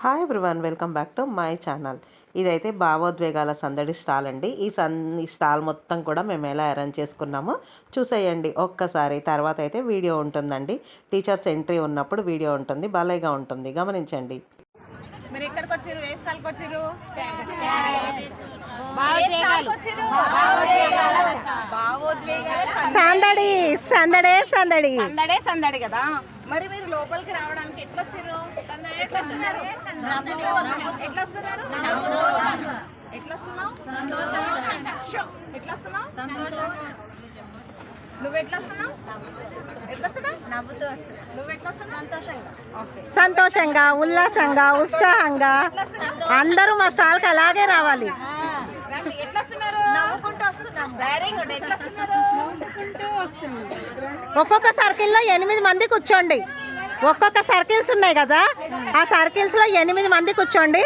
Hi everyone, welcome back to my channel. ఇదైతే భావోద్వేగాల సందడి స్టాల్ అండి. ఈ స్టాల్ మొత్తం కూడా మేము ఎలా అరేంజ్ చేసుకున్నామో చూసేయండి ఒక్కసారి. తర్వాత అయితే వీడియో ఉంటుందండి. టీచర్స్ ఎంట్రీ ఉన్నప్పుడు వీడియో ఉంటుంది, భలేగా ఉంటుంది, గమనించండి. మీరు ఎక్కడికి వచ్చారు? ఏ స్టాల్కి వచ్చారు? సందడి సందడే సందడి సందడే సందడి కదా. మరి మీరు లోపలికి రావడానికి ఎట్లా వచ్చారు? ఎట్లా వస్తున్నారు? ఎట్లా వస్తున్నారు? ఎట్లా వస్తున్నావు? ఎట్లా వస్తున్నావు? నువ్వు ఎట్లా వస్తున్నావు? ఎట్లా వస్తున్నావు? నవ్వుతూ వస్తున్నావు. నువ్వు ఎట్లా వస్తున్నావు? సంతోషంగా. సంతోషంగా, ఉల్లాసంగా, ఉత్సాహంగా అందరూ మా స్టాల్కి అలాగే రావాలి. ఎట్లా వస్తున్నారు? నవ్వుకుంటూ వస్తున్నాం. Very good. ఎట్లా వస్తున్నారు? నవ్వుకుంటూ వస్తున్నారు. ఒక్కొక్క సర్కిల్లో 8 మంది కూర్చోండి. ఒక్కొక్క సర్కిల్స్ ఉన్నాయి కదా, ఆ సర్కిల్స్లో 8 మంది కూర్చోండి.